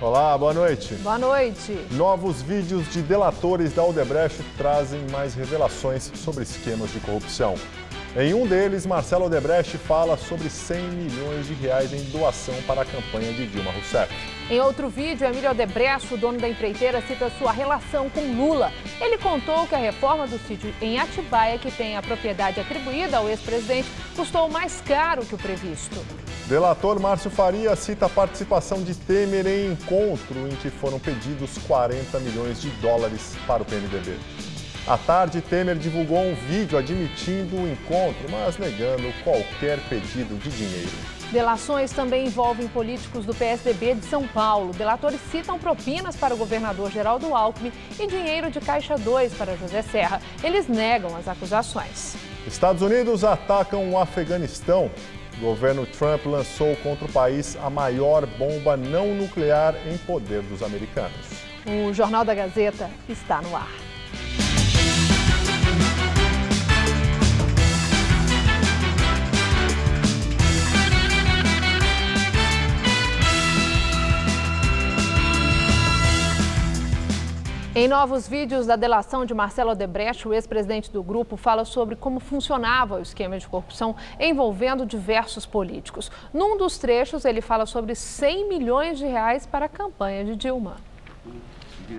Olá, boa noite. Boa noite. Novos vídeos de delatores da Odebrecht trazem mais revelações sobre esquemas de corrupção. Em um deles, Marcelo Odebrecht fala sobre 100 milhões de reais em doação para a campanha de Dilma Rousseff. Em outro vídeo, Emílio Odebrecht, o dono da empreiteira, cita sua relação com Lula. Ele contou que a reforma do sítio em Atibaia, que tem a propriedade atribuída ao ex-presidente, custou mais caro que o previsto. Delator Márcio Faria cita a participação de Temer em encontro em que foram pedidos 40 milhões de dólares para o PMDB. À tarde, Temer divulgou um vídeo admitindo o encontro, mas negando qualquer pedido de dinheiro. Delações também envolvem políticos do PSDB de São Paulo. Delatores citam propinas para o governador Geraldo Alckmin e dinheiro de Caixa 2 para José Serra. Eles negam as acusações. Estados Unidos atacam o Afeganistão. O governo Trump lançou contra o país a maior bomba não nuclear em poder dos americanos. O Jornal da Gazeta está no ar. Em novos vídeos da delação de Marcelo Odebrecht, o ex-presidente do grupo fala sobre como funcionava o esquema de corrupção envolvendo diversos políticos. Num dos trechos, ele fala sobre 100 milhões de reais para a campanha de Dilma.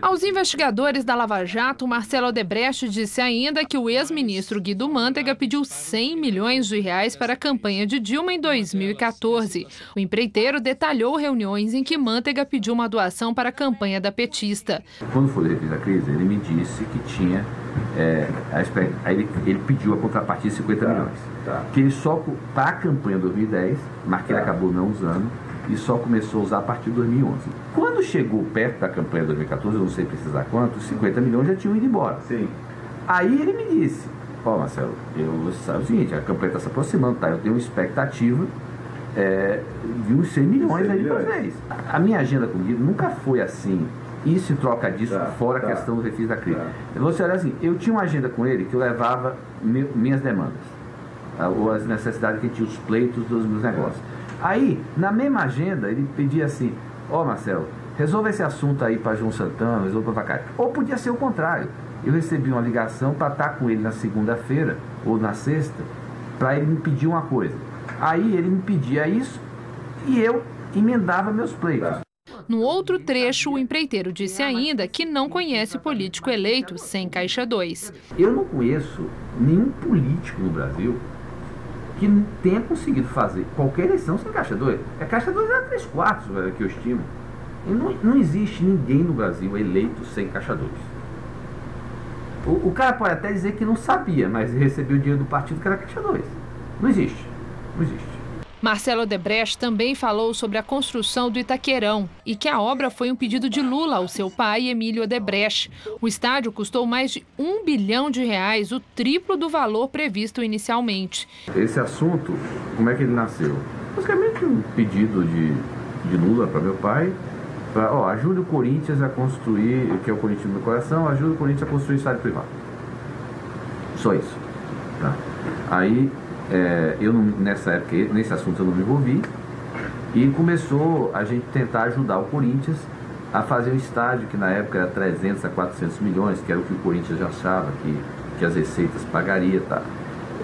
Aos investigadores da Lava Jato, Marcelo Odebrecht disse ainda que o ex-ministro Guido Mantega pediu 100 milhões de reais para a campanha de Dilma em 2014. O empreiteiro detalhou reuniões em que Mantega pediu uma doação para a campanha da petista. Quando foi referida a crise, ele me disse que tinha, ele pediu a contrapartida de 50 milhões. Que ele só, para a campanha de 2010, mas que ele acabou não usando, e só começou a usar a partir de 2011. Quando chegou perto da campanha de 2014, eu não sei precisar quanto, 50 milhões já tinham ido embora. Sim. Aí ele me disse, Marcelo, você sabe o seguinte, a campanha está se aproximando, tá? Eu tenho uma expectativa de uns 100 milhões aí para vocês. A minha agenda com o Guido nunca foi assim, isso em troca disso, fora a questão do refis da crise. Você olha assim, eu tinha uma agenda com ele que eu levava minhas demandas, ou as necessidades que tinha, os pleitos dos meus negócios. Aí, na mesma agenda, ele pedia assim, Marcelo, resolva esse assunto aí para João Santana, resolva para cá. Ou podia ser o contrário. Eu recebi uma ligação para estar com ele na segunda-feira ou na sexta, para ele me pedir uma coisa. Aí ele me pedia isso e eu emendava meus pleitos. No outro trecho, o empreiteiro disse ainda que não conhece político eleito sem Caixa 2. Eu não conheço nenhum político no Brasil que tenha conseguido fazer qualquer eleição sem Caixa 2. A Caixa 2 é 3/4, que eu estimo. E não existe ninguém no Brasil eleito sem Caixa 2. O cara pode até dizer que não sabia, mas recebeu o dinheiro do partido que era Caixa 2. Não existe. Não existe. Marcelo Odebrecht também falou sobre a construção do Itaquerão e que a obra foi um pedido de Lula ao seu pai, Emílio Odebrecht. O estádio custou mais de R$1 bilhão, o triplo do valor previsto inicialmente. Esse assunto, como é que ele nasceu? Basicamente um pedido de Lula para meu pai, ajude o Corinthians a construir, que é o Corinthians do meu coração, ajude o Corinthians a construir estádio privado. Só isso. Tá? Aí, nessa época, nesse assunto eu não me envolvi, e começou a gente tentar ajudar o Corinthians a fazer um estádio que na época era 300 a 400 milhões, que era o que o Corinthians já achava que as receitas pagaria, tá?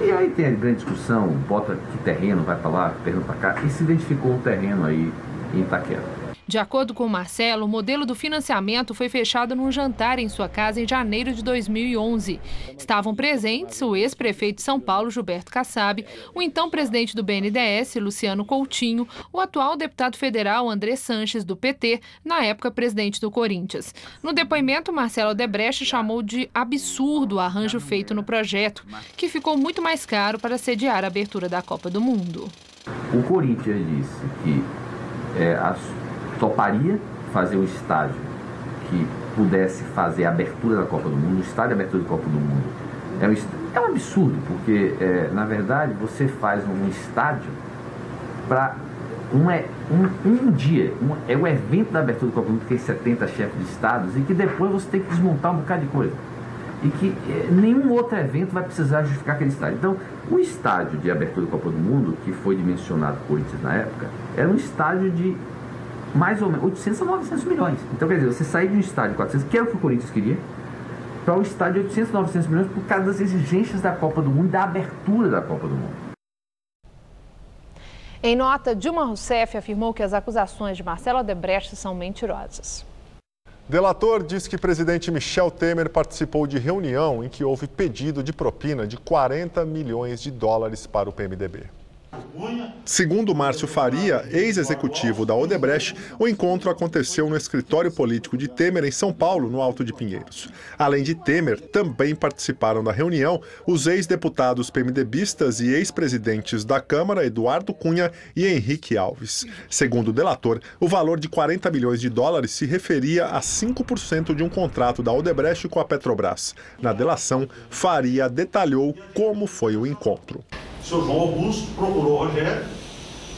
E aí tem a grande discussão, bota que terreno, vai para lá, terreno para cá, e se identificou um terreno aí em Itaquera. De acordo com Marcelo, o modelo do financiamento foi fechado num jantar em sua casa em janeiro de 2011. Estavam presentes o ex-prefeito de São Paulo, Gilberto Kassab, o então presidente do BNDES, Luciano Coutinho, o atual deputado federal, André Sanches, do PT, na época presidente do Corinthians. No depoimento, Marcelo Odebrecht chamou de absurdo o arranjo feito no projeto, que ficou muito mais caro para sediar a abertura da Copa do Mundo. O Corinthians disse que toparia fazer um estádio que pudesse fazer a abertura da Copa do Mundo, o estádio de abertura da Copa do Mundo. É um absurdo, porque, na verdade, você faz um estádio para um dia. É o evento da abertura da Copa do Mundo, que tem 70 chefes de estados, e que depois você tem que desmontar um bocado de coisa. E que nenhum outro evento vai precisar justificar aquele estádio. Então, o estádio de abertura da Copa do Mundo, que foi dimensionado por Corinthians na época, era um estádio de mais ou menos 800 a 900 milhões. Então, quer dizer, você sair de um estádio de 400, que era o que o Corinthians queria, para um estádio de 800 a 900 milhões por causa das exigências da Copa do Mundo e da abertura da Copa do Mundo. Em nota, Dilma Rousseff afirmou que as acusações de Marcelo Odebrecht são mentirosas. Delator diz que o presidente Michel Temer participou de reunião em que houve pedido de propina de 40 milhões de dólares para o PMDB. Segundo Márcio Faria, ex-executivo da Odebrecht, o encontro aconteceu no escritório político de Temer, em São Paulo, no Alto de Pinheiros. Além de Temer, também participaram da reunião os ex-deputados PMDBistas e ex-presidentes da Câmara, Eduardo Cunha e Henrique Alves. Segundo o delator, o valor de 40 milhões de dólares se referia a 5% de um contrato da Odebrecht com a Petrobras. Na delação, Faria detalhou como foi o encontro. O senhor João Augusto procurou o Rogério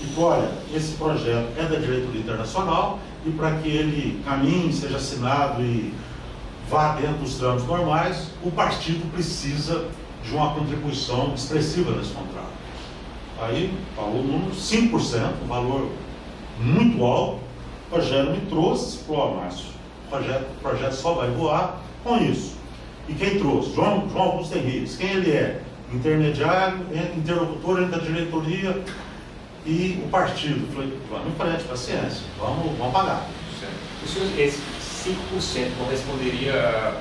e falou, olha, esse projeto é da diretoria internacional e para que ele caminhe, seja assinado e vá dentro dos trâmites normais, o partido precisa de uma contribuição expressiva nesse contrato. Aí falou o número 5%, um valor muito alto. O Rogério me trouxe e falou, Márcio, o projeto só vai voar com isso. E quem trouxe? João Augusto Henrique. Quem ele é? Intermediário, interlocutor entre a diretoria e o partido. Falei, vamos em frente, paciência, vamos pagar. Esse 5% corresponderia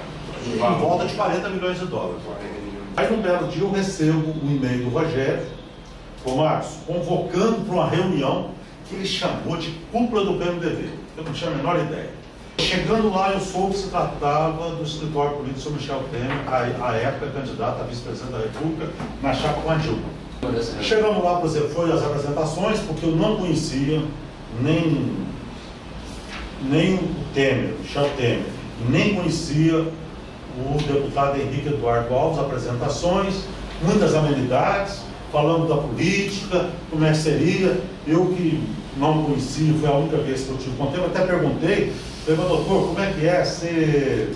em volta de 40 milhões de dólares. Aí, num belo dia, eu recebo um e-mail do Rogério, o Márcio, convocando para uma reunião que ele chamou de cúpula do PMDB. Eu não tinha a menor ideia. Chegando lá, eu soube que se tratava do escritório político do senhor Michel Temer, à época candidato a vice-presidente da República, na chapa com a Dilma. Chegamos lá, por exemplo, foi as apresentações, porque eu não conhecia nem o Temer, Michel Temer, nem conhecia o deputado Henrique Eduardo Alves, apresentações, muitas amenidades, falando da política, como é que seria. Eu que não conhecia, foi a única vez que eu tive contato, até perguntei, doutor, como é que é ser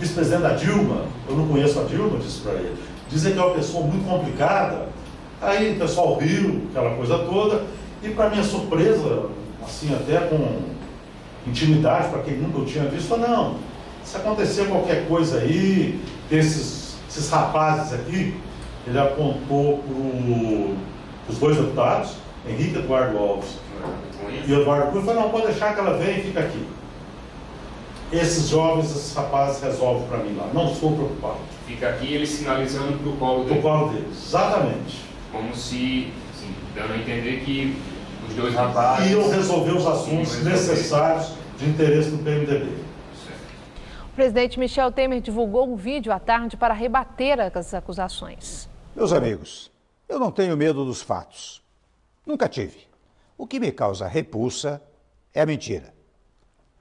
vice-presidente da Dilma? Eu não conheço a Dilma, disse para ele. Dizem que é uma pessoa muito complicada. Aí o pessoal riu, aquela coisa toda, e para minha surpresa, assim, até com intimidade, para quem nunca eu tinha visto, falou, não, se acontecer qualquer coisa aí, esses rapazes aqui, ele apontou para os dois deputados, Henrique Eduardo Alves e Eduardo Cunha, falou, não, pode deixar que ela venha e fica aqui. Esses jovens, esses rapazes resolvem para mim lá, não estou preocupado. Fica aqui ele sinalizando para o colo dele. Para o colo deles, exatamente. Como se, assim, dando a entender que os dois rapazes iam resolver os assuntos necessários de interesse do PMDB. O presidente Michel Temer divulgou um vídeo à tarde para rebater as acusações. Meus amigos, eu não tenho medo dos fatos. Nunca tive. O que me causa repulsa é a mentira.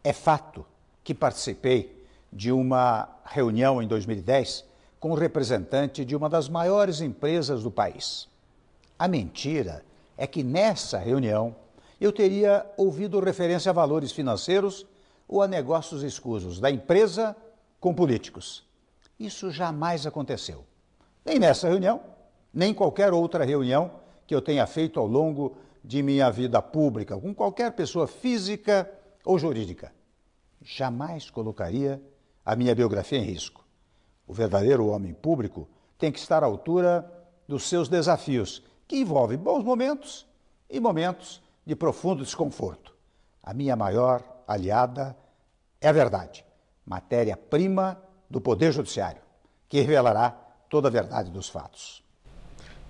É fato que participei de uma reunião em 2010 com um representante de uma das maiores empresas do país. A mentira é que nessa reunião eu teria ouvido referência a valores financeiros ou a negócios escusos da empresa com políticos. Isso jamais aconteceu. Nem nessa reunião, nem qualquer outra reunião que eu tenha feito ao longo de minha vida pública, com qualquer pessoa física ou jurídica. Jamais colocaria a minha biografia em risco. O verdadeiro homem público tem que estar à altura dos seus desafios, que envolvem bons momentos e momentos de profundo desconforto. A minha maior aliada é a verdade, matéria-prima do Poder Judiciário, que revelará toda a verdade dos fatos.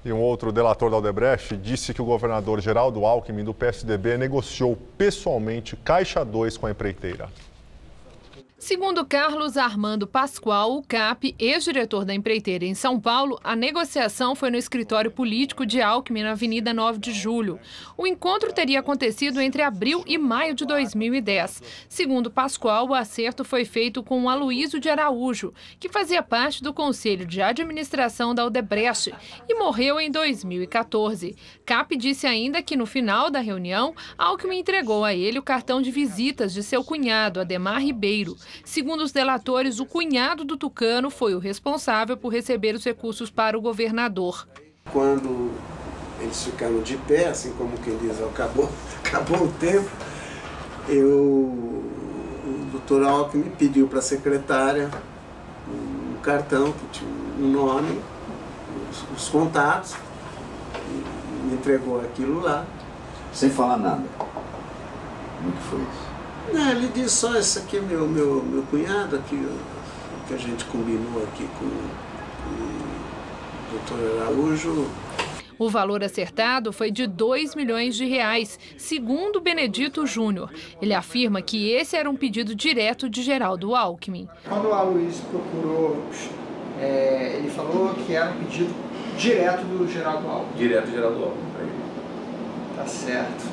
E um outro delator da Odebrecht disse que o governador Geraldo Alckmin, do PSDB, negociou pessoalmente Caixa 2 com a empreiteira. Segundo Carlos Armando Pascoal, o CAP, ex-diretor da empreiteira em São Paulo, a negociação foi no escritório político de Alckmin, na Avenida 9 de Julho. O encontro teria acontecido entre abril e maio de 2010. Segundo Pascoal, o acerto foi feito com o Aloísio de Araújo, que fazia parte do Conselho de Administração da Odebrecht e morreu em 2014. CAP disse ainda que no final da reunião, Alckmin entregou a ele o cartão de visitas de seu cunhado, Ademar Ribeiro. Segundo os delatores, o cunhado do tucano foi o responsável por receber os recursos para o governador. Quando eles ficaram de pé, assim como quem diz, acabou o tempo, o Dr. Alckmin pediu para a secretária um cartão que tinha um nome, os contatos, e me entregou aquilo lá. Sem falar nada. Como que foi isso? Não, ele disse só, esse aqui é meu cunhado, aqui, que a gente combinou aqui com o Dr. Araújo. O valor acertado foi de R$2 milhões, segundo Benedito Júnior. Ele afirma que esse era um pedido direto de Geraldo Alckmin. Quando o Aloysio procurou, ele falou que era um pedido direto do Geraldo Alckmin. Direto do Geraldo Alckmin. Tá certo.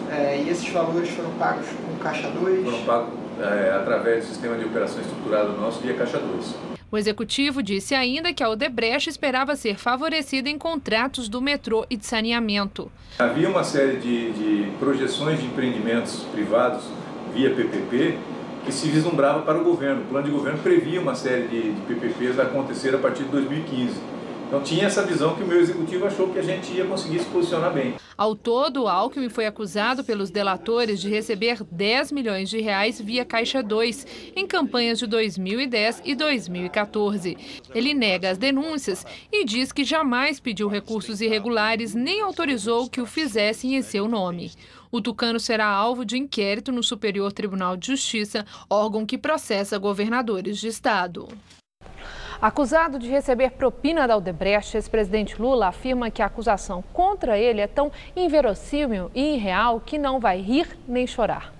E esses valores foram pagos com Caixa 2? Foram pagos através do sistema de operação estruturado nosso via Caixa 2. O executivo disse ainda que a Odebrecht esperava ser favorecida em contratos do metrô e de saneamento. Havia uma série de projeções de empreendimentos privados via PPP que se vislumbrava para o governo. O plano de governo previa uma série de PPPs a acontecer a partir de 2015. Então tinha essa visão que o meu executivo achou que a gente ia conseguir se posicionar bem. Ao todo, o Alckmin foi acusado pelos delatores de receber R$10 milhões via Caixa 2 em campanhas de 2010 e 2014. Ele nega as denúncias e diz que jamais pediu recursos irregulares nem autorizou que o fizessem em seu nome. O tucano será alvo de inquérito no Superior Tribunal de Justiça, órgão que processa governadores de estado. Acusado de receber propina da Odebrecht, ex-presidente Lula afirma que a acusação contra ele é tão inverossímil e irreal que não vai rir nem chorar.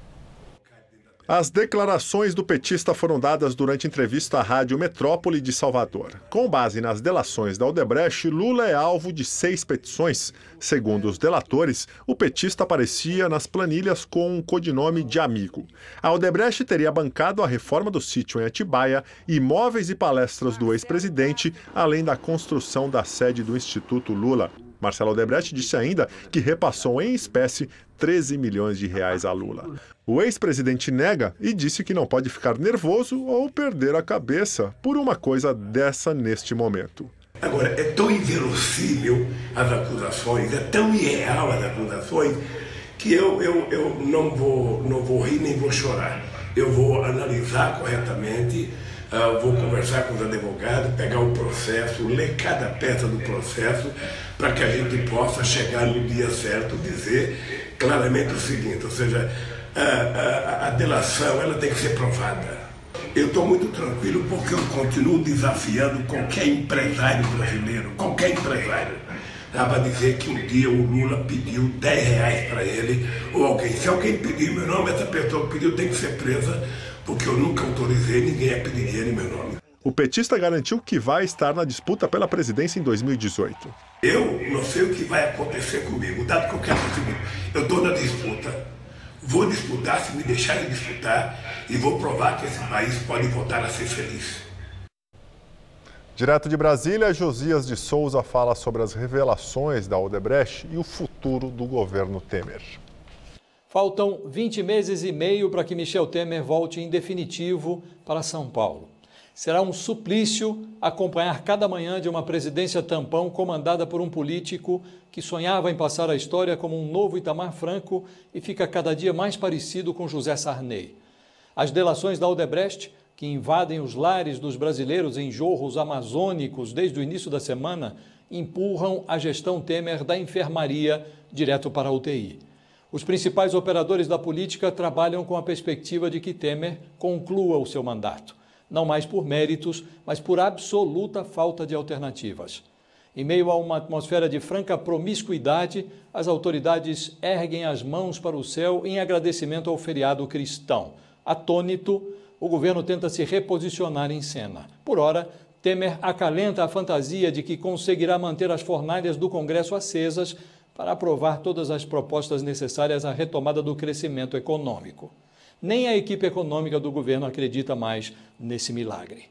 As declarações do petista foram dadas durante entrevista à Rádio Metrópole de Salvador. Com base nas delações da Odebrecht, Lula é alvo de 6 petições. Segundo os delatores, o petista aparecia nas planilhas com um codinome de amigo. A Odebrecht teria bancado a reforma do sítio em Atibaia, imóveis e palestras do ex-presidente, além da construção da sede do Instituto Lula. Marcelo Odebrecht disse ainda que repassou em espécie R$13 milhões a Lula. O ex-presidente nega e disse que não pode ficar nervoso ou perder a cabeça por uma coisa dessa neste momento. Agora, é tão inverossímil as acusações, é tão irreal as acusações, que eu não vou rir nem vou chorar. Eu vou analisar corretamente, vou conversar com os advogados, pegar o processo, ler cada peça do processo, para que a gente possa chegar no dia certo, dizer claramente o seguinte, ou seja, a delação ela tem que ser provada. Eu estou muito tranquilo porque eu continuo desafiando qualquer empresário brasileiro, qualquer empresário, para dizer que um dia o Lula pediu R$10 para ele, ou alguém. Se alguém pedir meu nome, essa pessoa que pediu tem que ser presa, porque eu nunca autorizei ninguém a pedir dinheiro em meu nome. O petista garantiu que vai estar na disputa pela presidência em 2018. Eu não sei o que vai acontecer comigo, dado que eu quero seguir. Eu estou na disputa, vou disputar se me deixarem disputar e vou provar que esse país pode voltar a ser feliz. Direto de Brasília, Josias de Souza fala sobre as revelações da Odebrecht e o futuro do governo Temer. Faltam 20 meses e meio para que Michel Temer volte em definitivo para São Paulo. Será um suplício acompanhar cada manhã de uma presidência tampão comandada por um político que sonhava em passar a história como um novo Itamar Franco e fica cada dia mais parecido com José Sarney. As delações da Odebrecht, que invadem os lares dos brasileiros em jorros amazônicos desde o início da semana, empurram a gestão Temer da enfermaria direto para a UTI. Os principais operadores da política trabalham com a perspectiva de que Temer conclua o seu mandato. Não mais por méritos, mas por absoluta falta de alternativas. Em meio a uma atmosfera de franca promiscuidade, as autoridades erguem as mãos para o céu em agradecimento ao feriado cristão. Atônito, o governo tenta se reposicionar em cena. Por ora, Temer acalenta a fantasia de que conseguirá manter as fornalhas do Congresso acesas para aprovar todas as propostas necessárias à retomada do crescimento econômico. Nem a equipe econômica do governo acredita mais nesse milagre.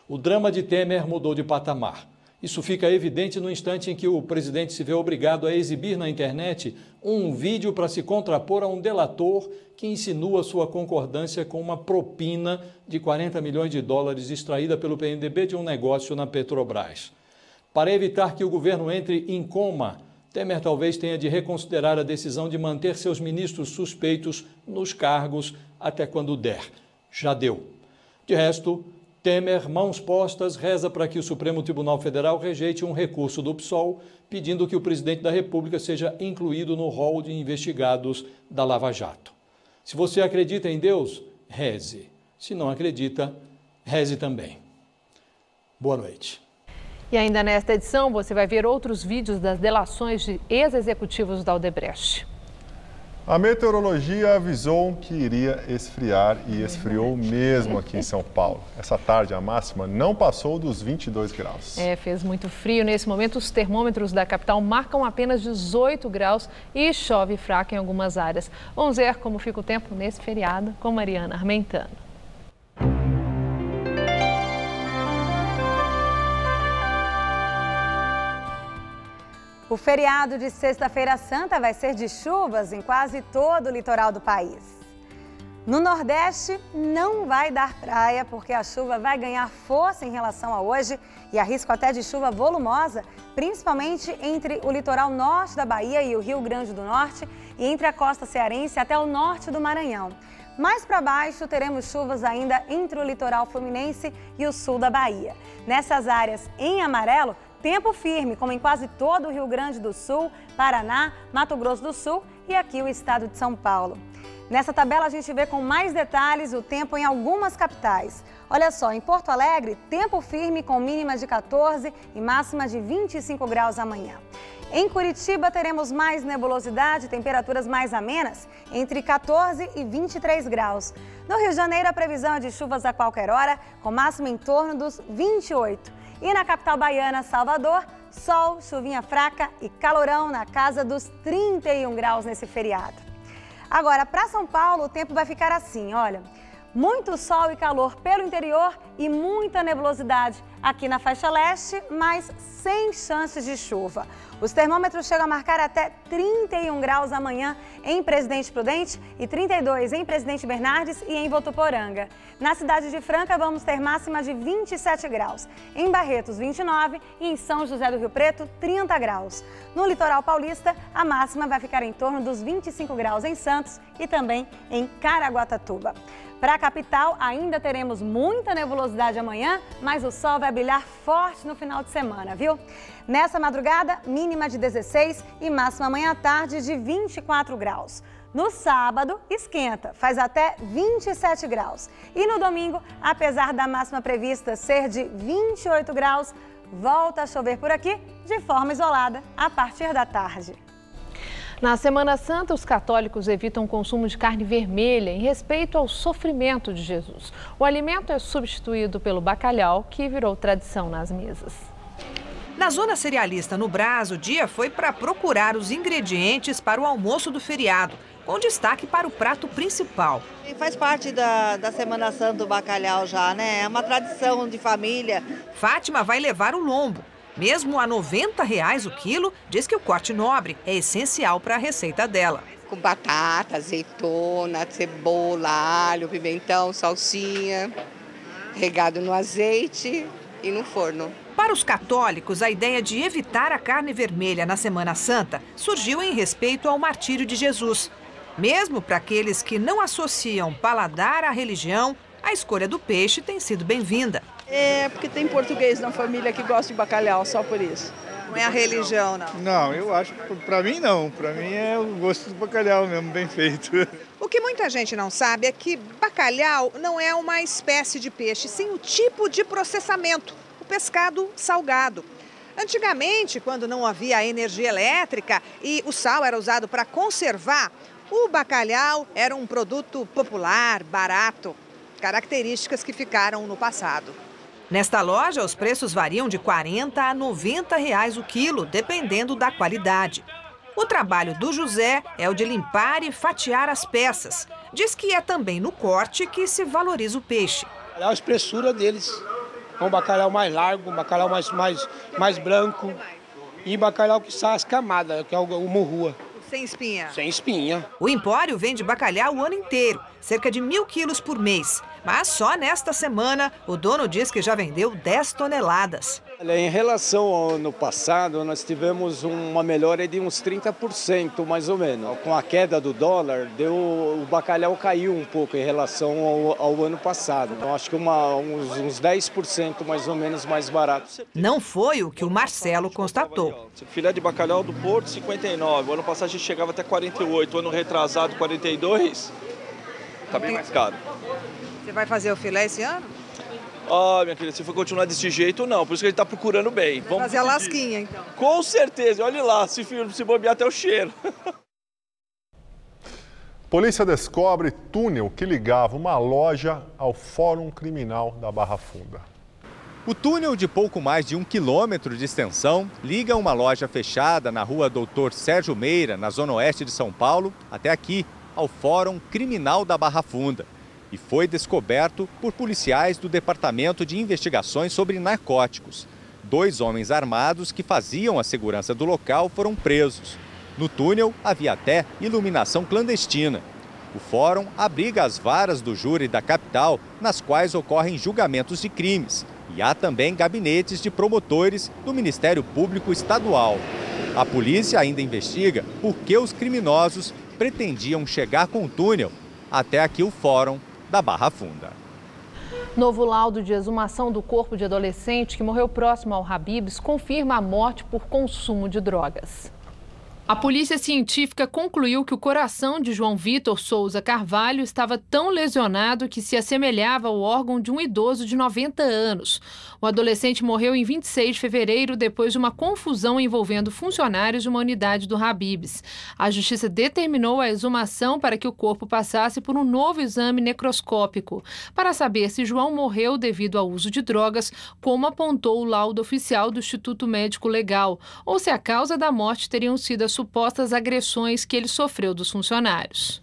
O drama de Temer mudou de patamar. Isso fica evidente no instante em que o presidente se vê obrigado a exibir na internet um vídeo para se contrapor a um delator que insinua sua concordância com uma propina de $40 milhões extraída pelo PMDB de um negócio na Petrobras. Para evitar que o governo entre em coma, Temer talvez tenha de reconsiderar a decisão de manter seus ministros suspeitos nos cargos até quando der. Já deu. De resto, Temer, mãos postas, reza para que o Supremo Tribunal Federal rejeite um recurso do PSOL, pedindo que o presidente da República seja incluído no rol de investigados da Lava Jato. Se você acredita em Deus, reze. Se não acredita, reze também. Boa noite. E ainda nesta edição, você vai ver outros vídeos das delações de ex-executivos da Odebrecht. A meteorologia avisou que iria esfriar e esfriou mesmo aqui em São Paulo. Essa tarde a máxima não passou dos 22 graus. Fez muito frio. Nesse momento, os termômetros da capital marcam apenas 18 graus e chove fraco em algumas áreas. Vamos ver como fica o tempo nesse feriado com Mariana Armentano. O feriado de Sexta-feira Santa vai ser de chuvas em quase todo o litoral do país. No Nordeste, não vai dar praia, porque a chuva vai ganhar força em relação a hoje e há risco até de chuva volumosa, principalmente entre o litoral norte da Bahia e o Rio Grande do Norte e entre a costa cearense até o norte do Maranhão. Mais para baixo, teremos chuvas ainda entre o litoral fluminense e o sul da Bahia. Nessas áreas em amarelo, tempo firme, como em quase todo o Rio Grande do Sul, Paraná, Mato Grosso do Sul e aqui o estado de São Paulo. Nessa tabela a gente vê com mais detalhes o tempo em algumas capitais. Olha só, em Porto Alegre, tempo firme com mínima de 14 e máxima de 25 graus amanhã. Em Curitiba teremos mais nebulosidade, temperaturas mais amenas, entre 14 e 23 graus. No Rio de Janeiro a previsão é de chuvas a qualquer hora, com máxima em torno dos 28. E na capital baiana, Salvador, sol, chuvinha fraca e calorão na casa dos 31 graus nesse feriado. Agora, para São Paulo, o tempo vai ficar assim, olha. Muito sol e calor pelo interior e muita nebulosidade aqui na faixa leste, mas sem chances de chuva. Os termômetros chegam a marcar até 31 graus amanhã em Presidente Prudente e 32 em Presidente Bernardes e em Votuporanga. Na cidade de Franca vamos ter máxima de 27 graus, em Barretos 29 e em São José do Rio Preto 30 graus. No litoral paulista a máxima vai ficar em torno dos 25 graus em Santos e também em Caraguatatuba. Para a capital, ainda teremos muita nebulosidade amanhã, mas o sol vai brilhar forte no final de semana, viu? Nessa madrugada, mínima de 16 e máxima amanhã à tarde de 24 graus. No sábado, esquenta, faz até 27 graus. E no domingo, apesar da máxima prevista ser de 28 graus, volta a chover por aqui de forma isolada a partir da tarde. Na Semana Santa, os católicos evitam o consumo de carne vermelha em respeito ao sofrimento de Jesus. O alimento é substituído pelo bacalhau, que virou tradição nas mesas. Na zona cerealista no Brás, o dia foi para procurar os ingredientes para o almoço do feriado, com destaque para o prato principal. Faz parte da Semana Santa o bacalhau já, né? É uma tradição de família. Fátima vai levar o lombo. Mesmo a R$ 90 o quilo, diz que o corte nobre é essencial para a receita dela. Com batata, azeitona, cebola, alho, pimentão, salsinha, regado no azeite e no forno. Para os católicos, a ideia de evitar a carne vermelha na Semana Santa surgiu em respeito ao martírio de Jesus. Mesmo para aqueles que não associam paladar à religião, a escolha do peixe tem sido bem-vinda. É porque tem português na família que gosta de bacalhau, só por isso. Não é a religião, não? Não, eu acho que para mim não. Para mim é o gosto do bacalhau mesmo, bem feito. O que muita gente não sabe é que bacalhau não é uma espécie de peixe, sim o tipo de processamento, o pescado salgado. Antigamente, quando não havia energia elétrica e o sal era usado para conservar, o bacalhau era um produto popular, barato. Características que ficaram no passado. Nesta loja, os preços variam de R$ 40 a R$ 90 o quilo, dependendo da qualidade. O trabalho do José é o de limpar e fatiar as peças. Diz que é também no corte que se valoriza o peixe. A espessura deles. É um bacalhau mais largo, um bacalhau mais branco e bacalhau que sai as camadas, que é o morrua. Sem espinha? Sem espinha. O Empório vende bacalhau o ano inteiro, cerca de 1.000 quilos por mês. Mas só nesta semana, o dono diz que já vendeu 10 toneladas. Em relação ao ano passado, nós tivemos uma melhora de uns 30%, mais ou menos. Com a queda do dólar, o bacalhau caiu um pouco em relação ao ano passado. Então, acho que uns 10% mais ou menos mais barato. Não foi o que o Marcelo constatou. Filé de bacalhau do Porto, 59. O ano passado a gente chegava até 48. O ano retrasado, 42. Está bem mais caro. Você vai fazer o filé esse ano? Minha querida, se for continuar desse jeito, não. Por isso que a gente está procurando bem. Vamos fazer a lasquinha, então. Com certeza. Olha lá, se bobear até o cheiro. Polícia descobre túnel que ligava uma loja ao Fórum Criminal da Barra Funda. O túnel de pouco mais de 1 quilômetro de extensão liga uma loja fechada na rua Doutor Sérgio Meira, na zona oeste de São Paulo, até aqui, ao Fórum Criminal da Barra Funda. E foi descoberto por policiais do Departamento de Investigações sobre Narcóticos. 2 homens armados que faziam a segurança do local foram presos. No túnel havia até iluminação clandestina. O fórum abriga as varas do júri da capital, nas quais ocorrem julgamentos de crimes. E há também gabinetes de promotores do Ministério Público Estadual. A polícia ainda investiga por que os criminosos pretendiam chegar com o túnel até aqui o fórum da Barra Funda. Novo laudo de exumação do corpo de adolescente que morreu próximo ao Habib's confirma a morte por consumo de drogas. A polícia científica concluiu que o coração de João Vitor Souza Carvalho estava tão lesionado que se assemelhava ao órgão de um idoso de 90 anos. O adolescente morreu em 26 de fevereiro depois de uma confusão envolvendo funcionários de uma unidade do Habib's. A justiça determinou a exumação para que o corpo passasse por um novo exame necroscópico, para saber se João morreu devido ao uso de drogas, como apontou o laudo oficial do Instituto Médico Legal, ou se a causa da morte teriam sido as supostas agressões que ele sofreu dos funcionários.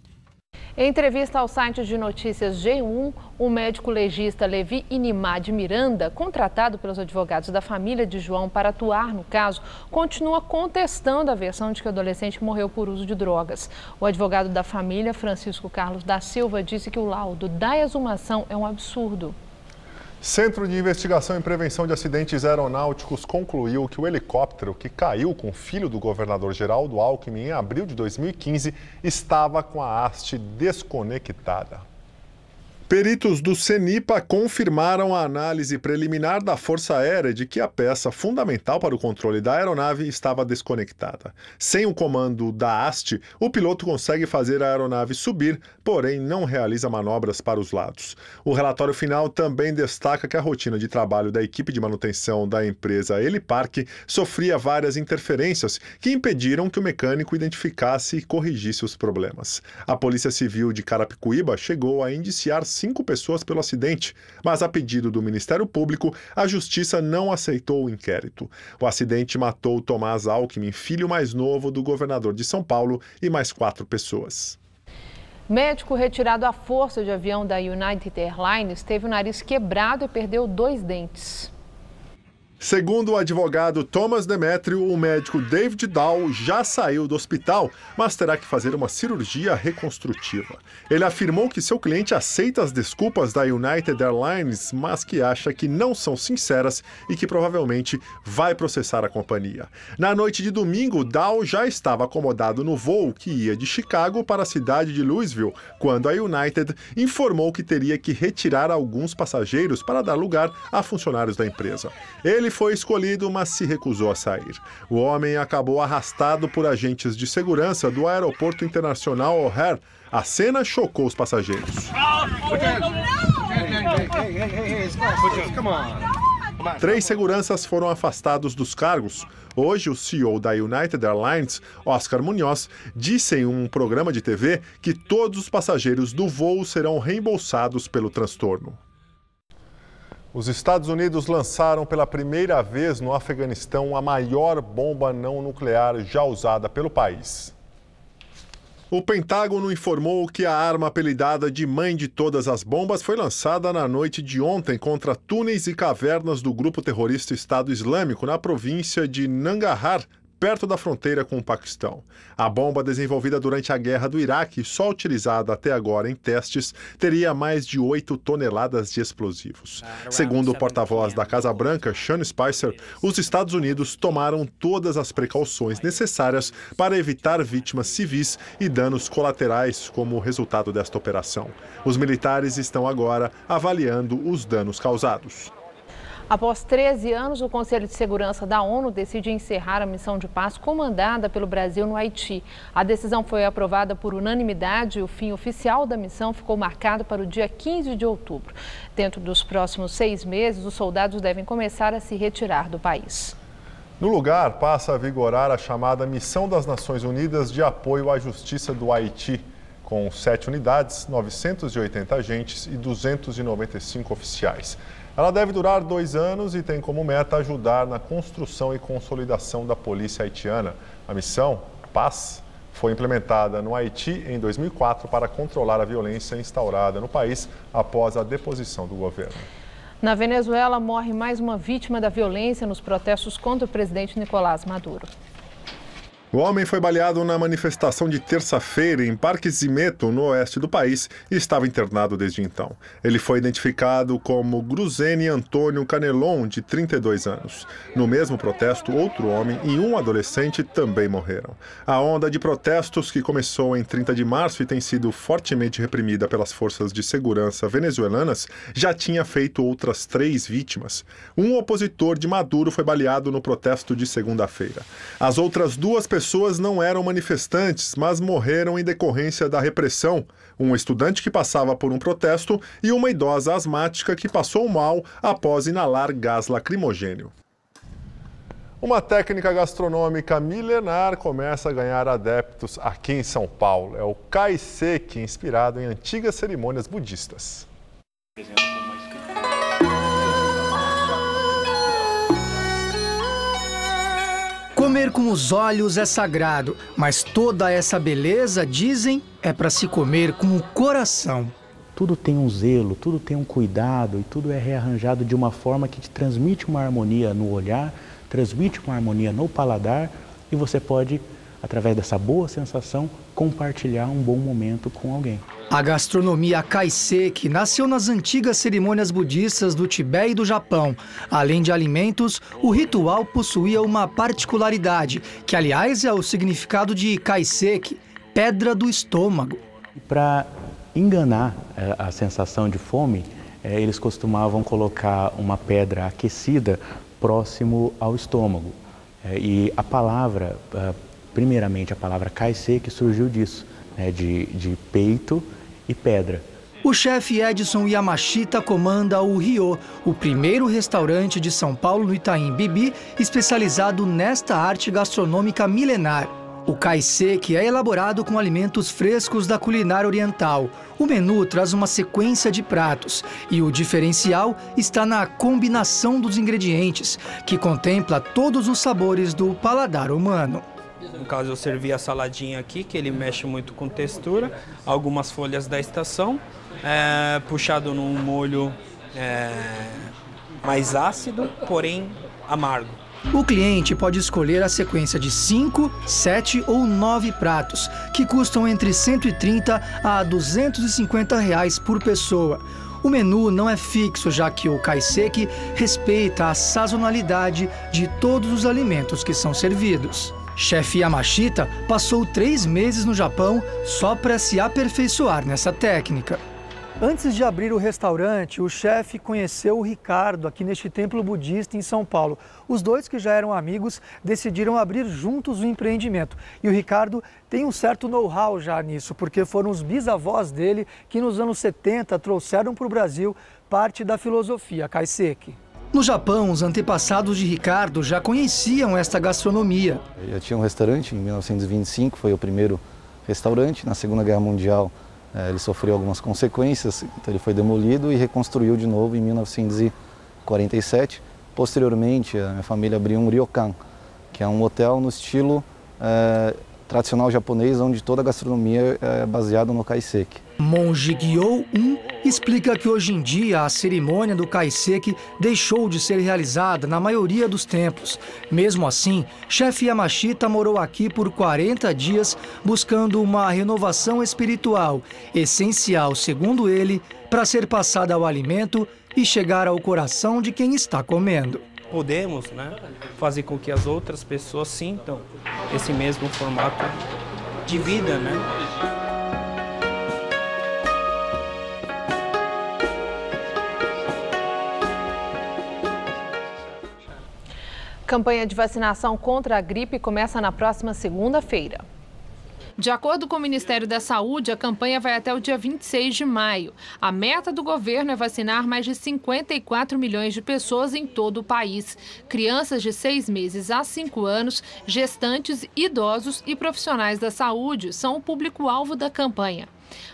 Em entrevista ao site de notícias G1, o médico legista Levi Inimá de Miranda, contratado pelos advogados da família de João para atuar no caso, continua contestando a versão de que o adolescente morreu por uso de drogas. O advogado da família, Francisco Carlos da Silva, disse que o laudo da exumação é um absurdo. Centro de Investigação e Prevenção de Acidentes Aeronáuticos concluiu que o helicóptero que caiu com o filho do governador Geraldo Alckmin em abril de 2015 estava com a haste desconectada. Peritos do CENIPA confirmaram a análise preliminar da Força Aérea de que a peça fundamental para o controle da aeronave estava desconectada. Sem o comando da haste, o piloto consegue fazer a aeronave subir, porém não realiza manobras para os lados. O relatório final também destaca que a rotina de trabalho da equipe de manutenção da empresa Helipark sofria várias interferências que impediram que o mecânico identificasse e corrigisse os problemas. A Polícia Civil de Carapicuíba chegou a indiciar 5 pessoas pelo acidente, mas a pedido do Ministério Público, a Justiça não aceitou o inquérito. O acidente matou Tomás Alckmin, filho mais novo do governador de São Paulo, e mais 4 pessoas. Médico retirado à força de avião da United Airlines teve o nariz quebrado e perdeu 2 dentes. Segundo o advogado Thomas Demetrio, o médico David Dow já saiu do hospital, mas terá que fazer uma cirurgia reconstrutiva. Ele afirmou que seu cliente aceita as desculpas da United Airlines, mas que acha que não são sinceras e que provavelmente vai processar a companhia. Na noite de domingo, Dow já estava acomodado no voo que ia de Chicago para a cidade de Louisville, quando a United informou que teria que retirar alguns passageiros para dar lugar a funcionários da empresa. Ele foi escolhido, mas se recusou a sair. O homem acabou arrastado por agentes de segurança do Aeroporto Internacional O'Hare. A cena chocou os passageiros. 3 seguranças foram afastados dos cargos. Hoje, o CEO da United Airlines, Oscar Munoz, disse em um programa de TV que todos os passageiros do voo serão reembolsados pelo transtorno. Os Estados Unidos lançaram pela primeira vez no Afeganistão a maior bomba não nuclear já usada pelo país. O Pentágono informou que a arma apelidada de mãe de todas as bombas foi lançada na noite de ontem contra túneis e cavernas do grupo terrorista Estado Islâmico na província de Nangarhar, perto da fronteira com o Paquistão. A bomba desenvolvida durante a guerra do Iraque, só utilizada até agora em testes, teria mais de 8 toneladas de explosivos. Segundo o porta-voz da Casa Branca, Sean Spicer, os Estados Unidos tomaram todas as precauções necessárias para evitar vítimas civis e danos colaterais como resultado desta operação. Os militares estão agora avaliando os danos causados. Após 13 anos, o Conselho de Segurança da ONU decide encerrar a missão de paz comandada pelo Brasil no Haiti. A decisão foi aprovada por unanimidade e o fim oficial da missão ficou marcado para o dia 15 de outubro. Dentro dos próximos 6 meses, os soldados devem começar a se retirar do país. No lugar, passa a vigorar a chamada Missão das Nações Unidas de Apoio à Justiça do Haiti, com 7 unidades, 980 agentes e 295 oficiais. Ela deve durar 2 anos e tem como meta ajudar na construção e consolidação da polícia haitiana. A missão, Paz, foi implementada no Haiti em 2004 para controlar a violência instaurada no país após a deposição do governo. Na Venezuela, morre mais uma vítima da violência nos protestos contra o presidente Nicolás Maduro. O homem foi baleado na manifestação de terça-feira em Barquisimeto, no oeste do país, e estava internado desde então. Ele foi identificado como Gruzene Antônio Canelon, de 32 anos. No mesmo protesto, outro homem e um adolescente também morreram. A onda de protestos, que começou em 30 de março e tem sido fortemente reprimida pelas forças de segurança venezuelanas, já tinha feito outras 3 vítimas. Um opositor de Maduro foi baleado no protesto de segunda-feira. As outras 2 pessoas não eram manifestantes, mas morreram em decorrência da repressão. Um estudante que passava por um protesto e uma idosa asmática que passou mal após inalar gás lacrimogênio. Uma técnica gastronômica milenar começa a ganhar adeptos aqui em São Paulo. É o kaiseki, inspirado em antigas cerimônias budistas. Comer com os olhos é sagrado, mas toda essa beleza, dizem, é para se comer com o coração. Tudo tem um zelo, tudo tem um cuidado e tudo é rearranjado de uma forma que te transmite uma harmonia no olhar, transmite uma harmonia no paladar e você pode, através dessa boa sensação, compartilhar um bom momento com alguém. A gastronomia kaiseki nasceu nas antigas cerimônias budistas do Tibete e do Japão. Além de alimentos, o ritual possuía uma particularidade, que aliás é o significado de kaiseki, pedra do estômago. Para enganar a sensação de fome, eles costumavam colocar uma pedra aquecida próximo ao estômago. E a palavra, primeiramente a palavra kaiseki surgiu disso, de peito e pedra. O chefe Edson Yamashita comanda o Ryo, o primeiro restaurante de São Paulo no Itaim Bibi, especializado nesta arte gastronômica milenar. O kaiseki é elaborado com alimentos frescos da culinária oriental. O menu traz uma sequência de pratos e o diferencial está na combinação dos ingredientes, que contempla todos os sabores do paladar humano. No caso, eu servi a saladinha aqui, que ele mexe muito com textura, algumas folhas da estação, puxado num molho mais ácido, porém amargo. O cliente pode escolher a sequência de 5, 7 ou 9 pratos, que custam entre 130 a 250 reais por pessoa. O menu não é fixo, já que o kaiseki respeita a sazonalidade de todos os alimentos que são servidos. Chefe Yamashita passou 3 meses no Japão só para se aperfeiçoar nessa técnica. Antes de abrir o restaurante, o chefe conheceu o Ricardo aqui neste templo budista em São Paulo. Os dois, que já eram amigos, decidiram abrir juntos o empreendimento. E o Ricardo tem um certo know-how já nisso, porque foram os bisavós dele que nos anos 70 trouxeram para o Brasil parte da filosofia kaiseki. No Japão, os antepassados de Ricardo já conheciam esta gastronomia. Eu tinha um restaurante em 1925, foi o primeiro restaurante. Na Segunda Guerra Mundial, ele sofreu algumas consequências, então ele foi demolido e reconstruiu de novo em 1947. Posteriormente, a minha família abriu um ryokan, que é um hotel no estilo tradicional japonês, onde toda a gastronomia é baseada no kaiseki. Monge Gyou-un explica que hoje em dia a cerimônia do kaiseki deixou de ser realizada na maioria dos templos. Mesmo assim, chefe Yamashita morou aqui por 40 dias buscando uma renovação espiritual, essencial, segundo ele, para ser passada ao alimento e chegar ao coração de quem está comendo. Podemos, né, fazer com que as outras pessoas sintam esse mesmo formato de vida, né? Campanha de vacinação contra a gripe começa na próxima segunda-feira. De acordo com o Ministério da Saúde, a campanha vai até o dia 26 de maio. A meta do governo é vacinar mais de 54 milhões de pessoas em todo o país. Crianças de 6 meses a 5 anos, gestantes, idosos e profissionais da saúde são o público-alvo da campanha.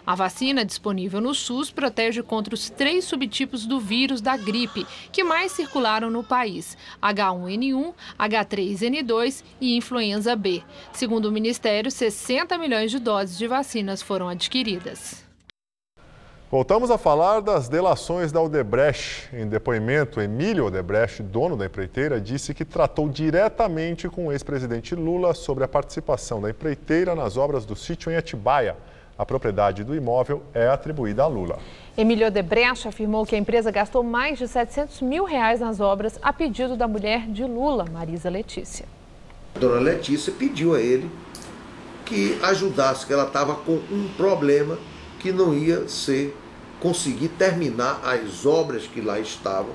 A vacina disponível no SUS protege contra os 3 subtipos do vírus da gripe que mais circularam no país: H1N1, H3N2 e influenza B. Segundo o Ministério, 60 milhões de doses de vacinas foram adquiridas. Voltamos a falar das delações da Odebrecht. Em depoimento, Emílio Odebrecht, dono da empreiteira, disse que tratou diretamente com o ex-presidente Lula sobre a participação da empreiteira nas obras do sítio em Atibaia. A propriedade do imóvel é atribuída a Lula. Emílio Odebrecht afirmou que a empresa gastou mais de R$700 mil nas obras a pedido da mulher de Lula, Marisa Letícia. A dona Letícia pediu a ele que ajudasse, que ela estava com um problema que não ia conseguir terminar as obras que lá estavam,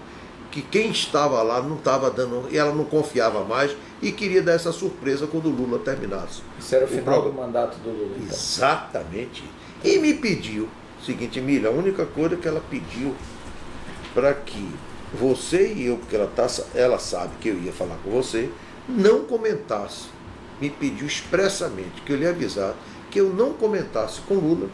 que quem estava lá não estava dando, e ela não confiava mais e queria dar essa surpresa quando o Lula terminasse. Isso era o final do mandato do Lula, então. Exatamente. E me pediu o seguinte: Emília, a única coisa que ela pediu para que você e eu, porque ela sabe que eu ia falar com você, não comentasse. Me pediu expressamente que eu lhe avisasse que eu não comentasse com Lula,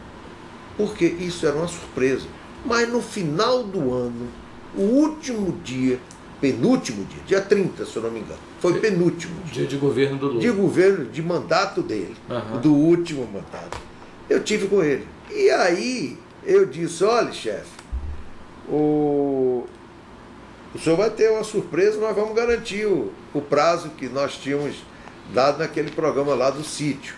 porque isso era uma surpresa. Mas no final do ano, o último dia, penúltimo dia, dia 30, se eu não me engano, foi penúltimo dia de governo do Lula. De governo, de mandato dele, do último mandato. Eu tive com ele. E aí eu disse: olha, chefe, o senhor vai ter uma surpresa, nós vamos garantir o prazo que nós tínhamos dado naquele programa lá do sítio.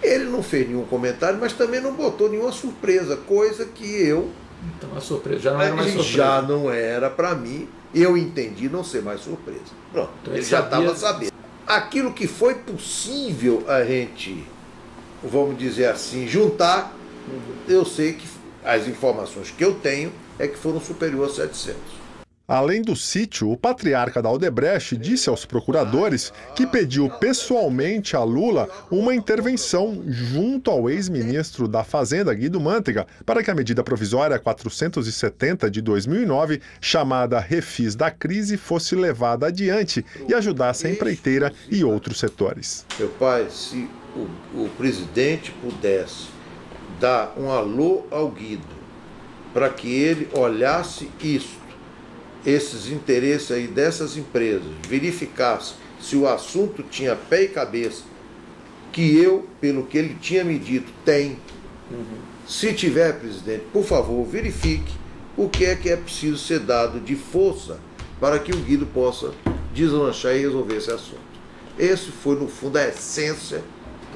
Ele não fez nenhum comentário, mas também não botou nenhuma surpresa, coisa que eu... Então a surpresa já não era mais surpresa. Já não era para mim, eu entendi não ser mais surpresa. Pronto, então, ele já estava sabendo. Aquilo que foi possível a gente, vamos dizer assim, juntar, eu sei que as informações que eu tenho é que foram superiores a 700. Além do sítio, o patriarca da Odebrecht disse aos procuradores que pediu pessoalmente a Lula uma intervenção junto ao ex-ministro da Fazenda, Guido Mantega, para que a medida provisória 470 de 2009, chamada Refis da Crise, fosse levada adiante e ajudasse a empreiteira e outros setores. Meu pai, se o presidente pudesse dar um alô ao Guido para que ele olhasse esses interesses aí dessas empresas, verificasse se o assunto tinha pé e cabeça, que eu, pelo que ele tinha me dito, tem. Se tiver, presidente, por favor, verifique o que é preciso ser dado de força para que o Guido possa deslanchar e resolver esse assunto. Esse foi, no fundo, a essência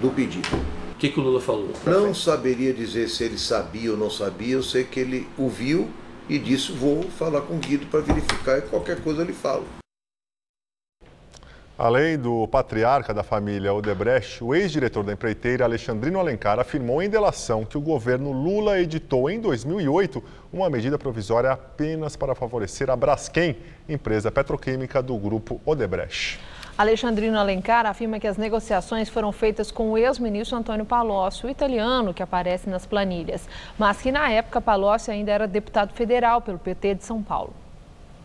do pedido. O que o Lula falou? Não saberia dizer se ele sabia ou não sabia, eu sei que ele ouviu e disse: vou falar com o Guido para verificar e qualquer coisa ele fala. Além do patriarca da família Odebrecht, o ex-diretor da empreiteira, Alexandrino Alencar, afirmou em delação que o governo Lula editou em 2008 uma medida provisória apenas para favorecer a Braskem, empresa petroquímica do grupo Odebrecht. Alexandrino Alencar afirma que as negociações foram feitas com o ex-ministro Antônio Palocci, o italiano que aparece nas planilhas, mas que na época Palocci ainda era deputado federal pelo PT de São Paulo.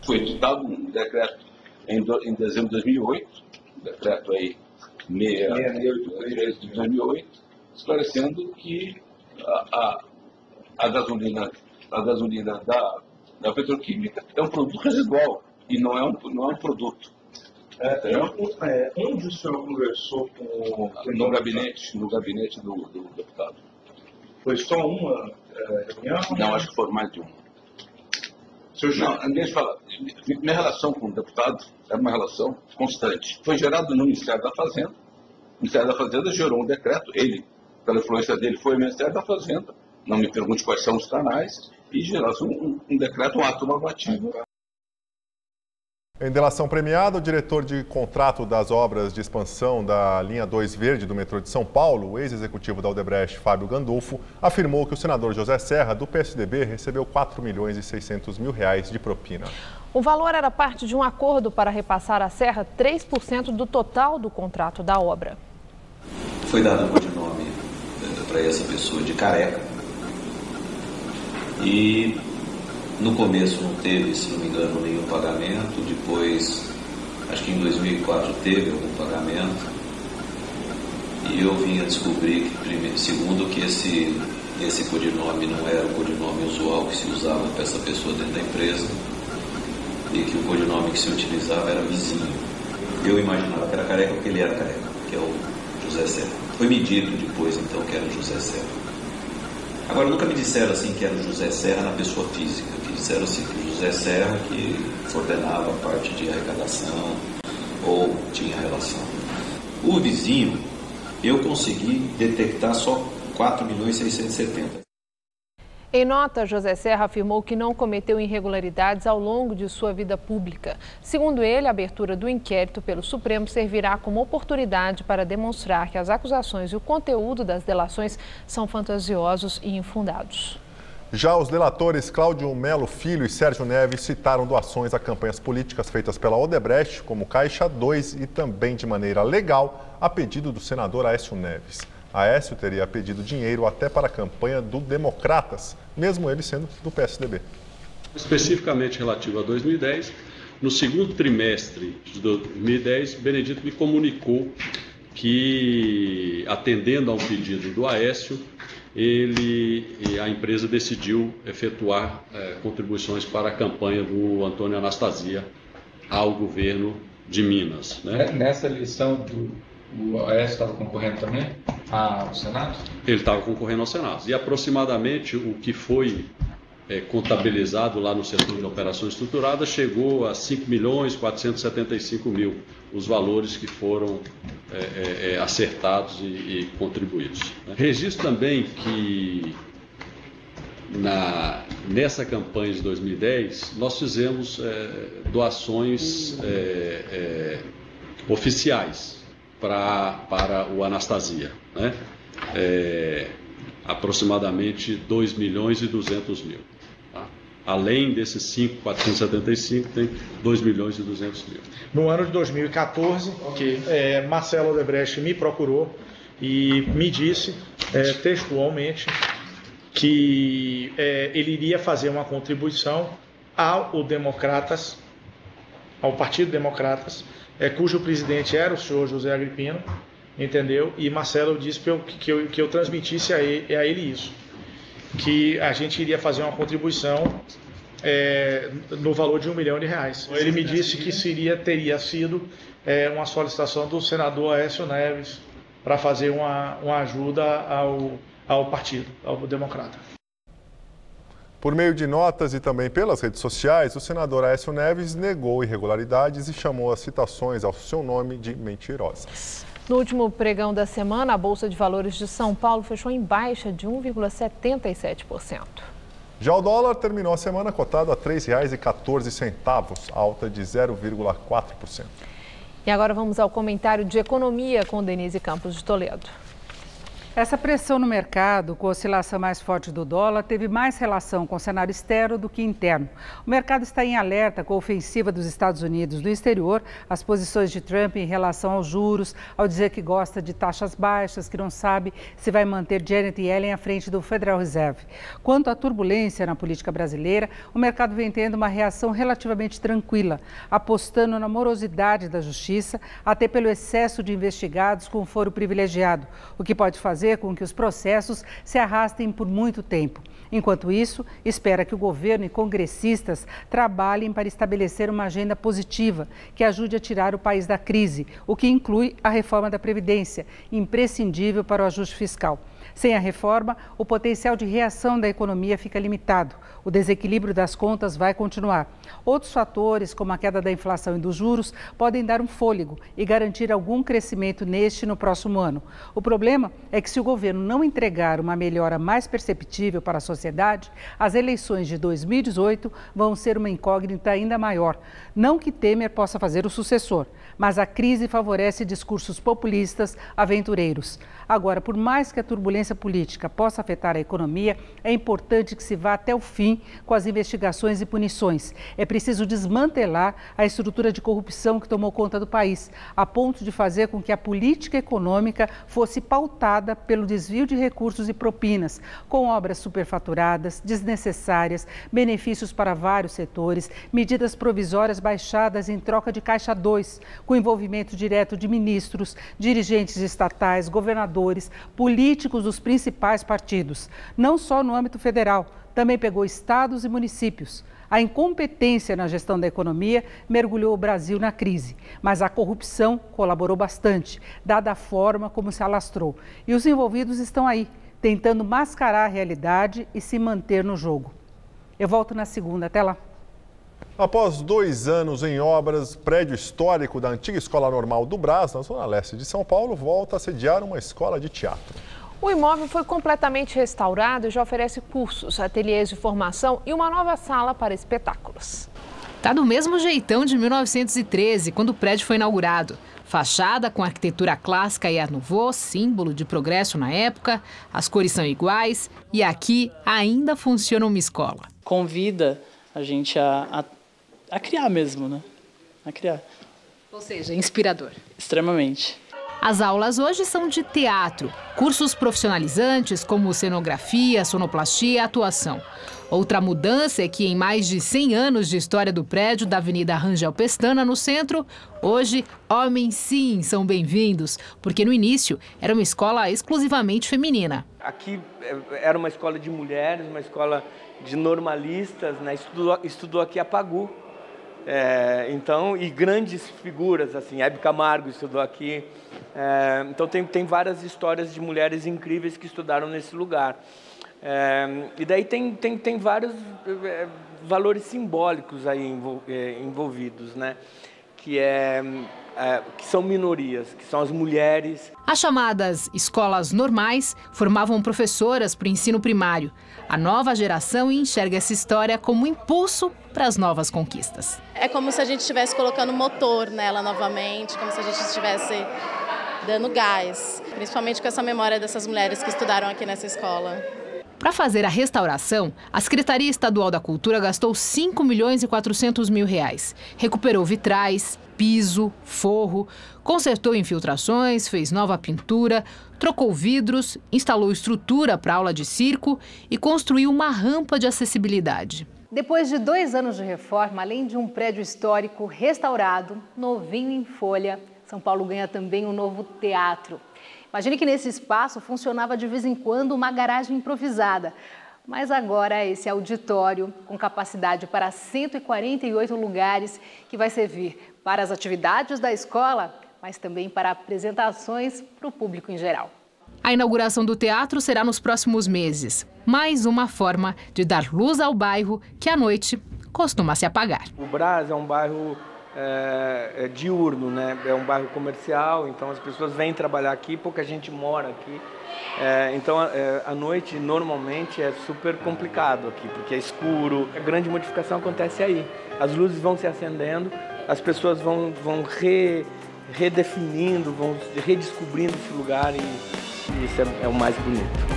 Foi editado um decreto em dezembro de 2008, decreto aí 683 de 2008, esclarecendo que a gasolina da petroquímica é um produto residual e não é um produto. Onde o senhor conversou com no gabinete do deputado. Foi só uma reunião? Não, acho que foram mais de uma. Minha relação com o deputado era uma relação constante. Foi gerado no Ministério da Fazenda. O Ministério da Fazenda gerou um decreto, ele, pela influência dele, foi ao Ministério da Fazenda. Não me pergunte quais são os canais, e gerou um decreto, um ato normativo. Em delação premiada, o diretor de contrato das obras de expansão da linha 2 Verde do metrô de São Paulo, o ex-executivo da Odebrecht, Fábio Gandolfo, afirmou que o senador José Serra, do PSDB, recebeu R$ 4.600.000 de propina. O valor era parte de um acordo para repassar à Serra 3% do total do contrato da obra. Foi dado um codinome para essa pessoa de Careca. E no começo não teve, se não me engano, nenhum pagamento. Depois, acho que em 2004 teve algum pagamento. E eu vim a descobrir que, segundo, que esse codinome não era o codinome usual que se usava para essa pessoa dentro da empresa, e que o codinome que se utilizava era vizinho. Eu imaginava que era Careca porque ele era Careca, que é o José Serra. Foi me dito depois, então, que era o José Serra. Agora, nunca me disseram assim que era o José Serra na pessoa física. Me disseram assim que o José Serra que ordenava a parte de arrecadação ou tinha relação. O vizinho, eu consegui detectar só 4.670.000. Em nota, José Serra afirmou que não cometeu irregularidades ao longo de sua vida pública. Segundo ele, a abertura do inquérito pelo Supremo servirá como oportunidade para demonstrar que as acusações e o conteúdo das delações são fantasiosos e infundados. Já os delatores Cláudio Melo Filho e Sérgio Neves citaram doações a campanhas políticas feitas pela Odebrecht, como Caixa 2 e também de maneira legal, a pedido do senador Aécio Neves. Aécio teria pedido dinheiro até para a campanha do Democratas, mesmo ele sendo do PSDB. Especificamente relativo a 2010, no segundo trimestre de 2010, Benedito me comunicou que, atendendo a um pedido do Aécio, a empresa decidiu efetuar contribuições para a campanha do Antônio Anastasia ao governo de Minas. Né? Nessa eleição o Aécio estava concorrendo também ao Senado? Ele estava concorrendo ao Senado. E aproximadamente o que foi contabilizado lá no setor de operações estruturadas chegou a 5.475.000 os valores que foram acertados e contribuídos. Né? Registro também que nessa campanha de 2010 nós fizemos doações oficiais para o Anastasia, né? Aproximadamente 2.200.000. Tá? Além desses 5.475, tem 2.200.000. No ano de 2014, Marcelo Odebrecht me procurou e me disse textualmente que ele iria fazer uma contribuição ao Democratas, ao Partido Democratas, cujo presidente era o senhor José Agripino, entendeu? E Marcelo disse que eu transmitisse a ele isso, que a gente iria fazer uma contribuição no valor de R$1 milhão. Ele me disse que teria sido uma solicitação do senador Aécio Neves para fazer uma ajuda ao partido, ao Democrata. Por meio de notas e também pelas redes sociais, o senador Aécio Neves negou irregularidades e chamou as citações ao seu nome de mentirosas. No último pregão da semana, a Bolsa de Valores de São Paulo fechou em baixa de 1,77%. Já o dólar terminou a semana cotado a R$ 3,14, alta de 0,4%. E agora vamos ao comentário de economia com Denise Campos de Toledo. Essa pressão no mercado, com a oscilação mais forte do dólar, teve mais relação com o cenário externo do que interno. O mercado está em alerta com a ofensiva dos Estados Unidos no exterior, as posições de Trump em relação aos juros, ao dizer que gosta de taxas baixas, que não sabe se vai manter Janet Yellen à frente do Federal Reserve. Quanto à turbulência na política brasileira, o mercado vem tendo uma reação relativamente tranquila, apostando na morosidade da justiça, até pelo excesso de investigados com foro privilegiado, o que pode fazer fazer com que os processos se arrastem por muito tempo. Enquanto isso, espera que o governo e congressistas trabalhem para estabelecer uma agenda positiva que ajude a tirar o país da crise, o que inclui a reforma da Previdência, imprescindível para o ajuste fiscal. Sem a reforma, o potencial de reação da economia fica limitado. O desequilíbrio das contas vai continuar. Outros fatores, como a queda da inflação e dos juros, podem dar um fôlego e garantir algum crescimento neste e no próximo ano. O problema é que, se o governo não entregar uma melhora mais perceptível para a sociedade, as eleições de 2018 vão ser uma incógnita ainda maior. Não que Temer possa fazer o sucessor, mas a crise favorece discursos populistas, aventureiros. Agora, por mais que a turbulência política possa afetar a economia, é importante que se vá até o fim com as investigações e punições. É preciso desmantelar a estrutura de corrupção que tomou conta do país, a ponto de fazer com que a política econômica fosse pautada pelo desvio de recursos e propinas, com obras superfaturadas, desnecessárias, benefícios para vários setores, medidas provisórias baixadas em troca de Caixa 2, com envolvimento direto de ministros, dirigentes estatais, governadores, políticos dos principais partidos, não só no âmbito federal, também pegou estados e municípios. A incompetência na gestão da economia mergulhou o Brasil na crise, mas a corrupção colaborou bastante, dada a forma como se alastrou. E os envolvidos estão aí, tentando mascarar a realidade e se manter no jogo. Eu volto na segunda, até lá. Após 2 anos em obras, prédio histórico da antiga Escola Normal do Brás, na zona leste de São Paulo, volta a sediar uma escola de teatro. O imóvel foi completamente restaurado e já oferece cursos, ateliês de formação e uma nova sala para espetáculos. Tá do mesmo jeitão de 1913, quando o prédio foi inaugurado. Fachada com arquitetura clássica e Art Nouveau, símbolo de progresso na época, as cores são iguais e aqui ainda funciona uma escola. Convida a gente a criar mesmo, né? A criar. Ou seja, inspirador. Extremamente. As aulas hoje são de teatro, cursos profissionalizantes como cenografia, sonoplastia e atuação. Outra mudança é que em mais de 100 anos de história do prédio da Avenida Rangel Pestana, no centro, hoje homens sim são bem-vindos, porque no início era uma escola exclusivamente feminina. Aqui era uma escola de mulheres, uma escola de normalistas, né? Estudou aqui a Pagu. Então, e grandes figuras, assim, Hebe Camargo estudou aqui. Então tem várias histórias de mulheres incríveis que estudaram nesse lugar. E daí tem vários valores simbólicos aí envolvidos, né? Que são minorias, que são as mulheres. As chamadas escolas normais formavam professoras para o ensino primário. A nova geração enxerga essa história como um impulso para as novas conquistas. É como se a gente estivesse colocando motor nela novamente, como se a gente estivesse dando gás, principalmente com essa memória dessas mulheres que estudaram aqui nessa escola. Para fazer a restauração, a Secretaria Estadual da Cultura gastou R$ 5.400.000. Recuperou vitrais, piso, forro, consertou infiltrações, fez nova pintura, trocou vidros, instalou estrutura para aula de circo e construiu uma rampa de acessibilidade. Depois de 2 anos de reforma, além de um prédio histórico restaurado, novinho em folha, São Paulo ganha também um novo teatro. Imagine que nesse espaço funcionava de vez em quando uma garagem improvisada. Mas agora esse auditório, com capacidade para 148 lugares, que vai servir para as atividades da escola, mas também para apresentações para o público em geral. A inauguração do teatro será nos próximos meses. Mais uma forma de dar luz ao bairro que à noite costuma se apagar. O Brás é um bairro diurno, né? É um bairro comercial, então as pessoas vêm trabalhar aqui, pouca gente mora aqui. Então, à noite, normalmente, é super complicado aqui, porque é escuro. A grande modificação acontece aí. As luzes vão se acendendo, as pessoas vão redefinindo, vão redescobrindo esse lugar e isso é o mais bonito.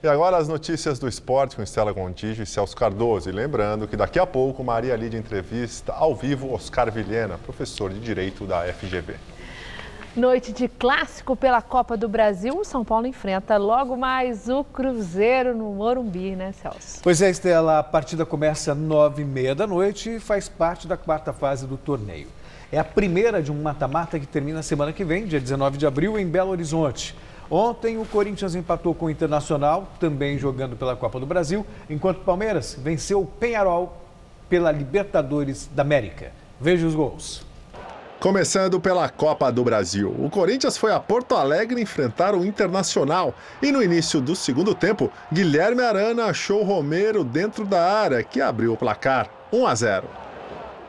E agora as notícias do esporte com Estela Gontijo e Celso Cardoso. E lembrando que daqui a pouco Maria Lídia entrevista ao vivo Oscar Vilhena, professor de Direito da FGV. Noite de clássico pela Copa do Brasil, o São Paulo enfrenta logo mais o Cruzeiro no Morumbi, né, Celso? Pois é, Estela, a partida começa às 9h30 da noite e faz parte da quarta fase do torneio. É a primeira de um mata-mata que termina semana que vem, dia 19 de abril, em Belo Horizonte. Ontem o Corinthians empatou com o Internacional, também jogando pela Copa do Brasil, enquanto o Palmeiras venceu o Peñarol pela Libertadores da América. Veja os gols. Começando pela Copa do Brasil, o Corinthians foi a Porto Alegre enfrentar o Internacional e no início do segundo tempo, Guilherme Arana achou Romero dentro da área, que abriu o placar, 1-0.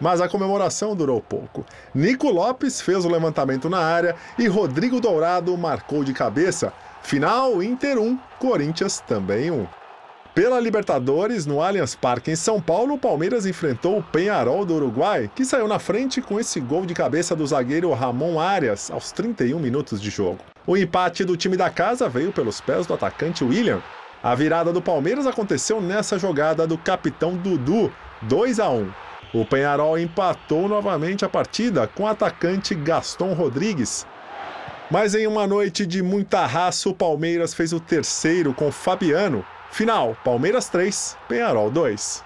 Mas a comemoração durou pouco. Nico Lopes fez o levantamento na área e Rodrigo Dourado marcou de cabeça. Final, Inter 1, Corinthians também 1. Pela Libertadores, no Allianz Parque em São Paulo, o Palmeiras enfrentou o Peñarol do Uruguai, que saiu na frente com esse gol de cabeça do zagueiro Ramon Arias, aos 31 minutos de jogo. O empate do time da casa veio pelos pés do atacante William. A virada do Palmeiras aconteceu nessa jogada do capitão Dudu, 2-1. O Peñarol empatou novamente a partida com o atacante Gaston Rodrigues. Mas em uma noite de muita raça, o Palmeiras fez o terceiro com Fabiano. Final, Palmeiras 3, Peñarol 2.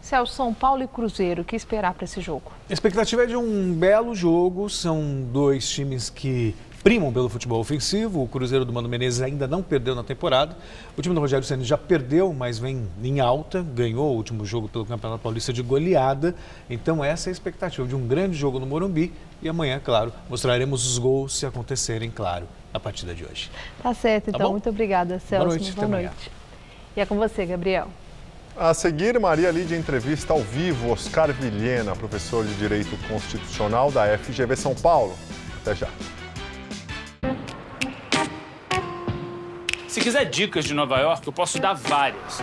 Celso, São Paulo e Cruzeiro, o que esperar para esse jogo? A expectativa é de um belo jogo, são dois times que primam pelo futebol ofensivo. O Cruzeiro do Mano Menezes ainda não perdeu na temporada. O time do Rogério Ceni já perdeu, mas vem em alta, ganhou o último jogo pelo Campeonato Paulista de goleada. Então essa é a expectativa de um grande jogo no Morumbi e amanhã, claro, mostraremos os gols se acontecerem, claro, a partida de hoje. Tá certo, então. Muito obrigada, Celso. Boa noite. Boa noite. E é com você, Gabriel. A seguir, Maria Lídia entrevista ao vivo Oscar Vilhena, professor de Direito Constitucional da FGV São Paulo. Até já. Se quiser dicas de Nova York, eu posso dar várias.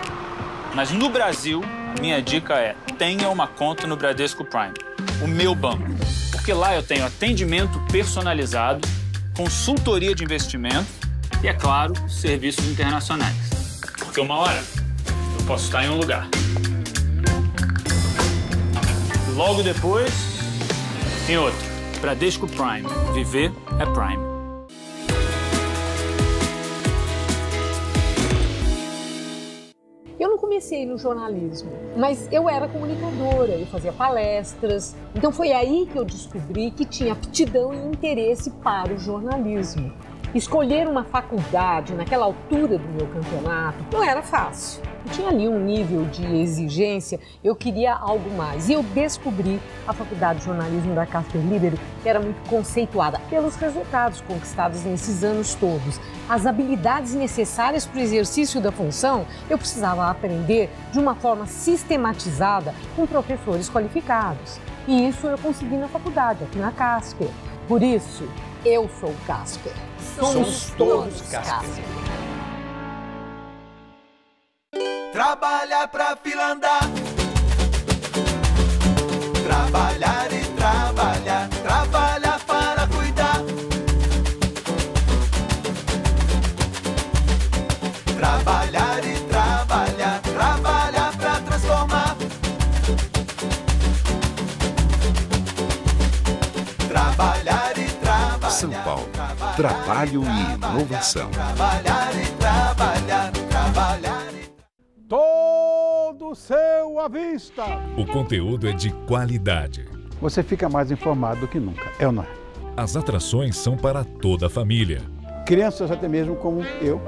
Mas no Brasil, a minha dica é: tenha uma conta no Bradesco Prime, o meu banco. Porque lá eu tenho atendimento personalizado, consultoria de investimento e, é claro, serviços internacionais. Porque uma hora eu posso estar em um lugar. Logo depois, em outro. Bradesco Prime. Viver é Prime. Eu não comecei no jornalismo, mas eu era comunicadora, eu fazia palestras. Então foi aí que eu descobri que tinha aptidão e interesse para o jornalismo. Escolher uma faculdade naquela altura do meu campeonato não era fácil. Eu tinha ali um nível de exigência, eu queria algo mais. E eu descobri a Faculdade de Jornalismo da Casper Libero, que era muito conceituada pelos resultados conquistados nesses anos todos. As habilidades necessárias para o exercício da função, eu precisava aprender de uma forma sistematizada com professores qualificados. E isso eu consegui na faculdade, aqui na Casper. Por isso, eu sou Casper. Somos todos Casper. Trabalhar pra fila andar. Trabalhar e trabalhar. Trabalhar para cuidar. Trabalhar e trabalhar. Trabalhar pra transformar. Trabalhar e trabalhar. São Paulo. Trabalho e inovação. Trabalhar e trabalhar. Trabalhar e... Todo seu à vista. O conteúdo é de qualidade. Você fica mais informado do que nunca, é ou não é? As atrações são para toda a família. Crianças até mesmo como eu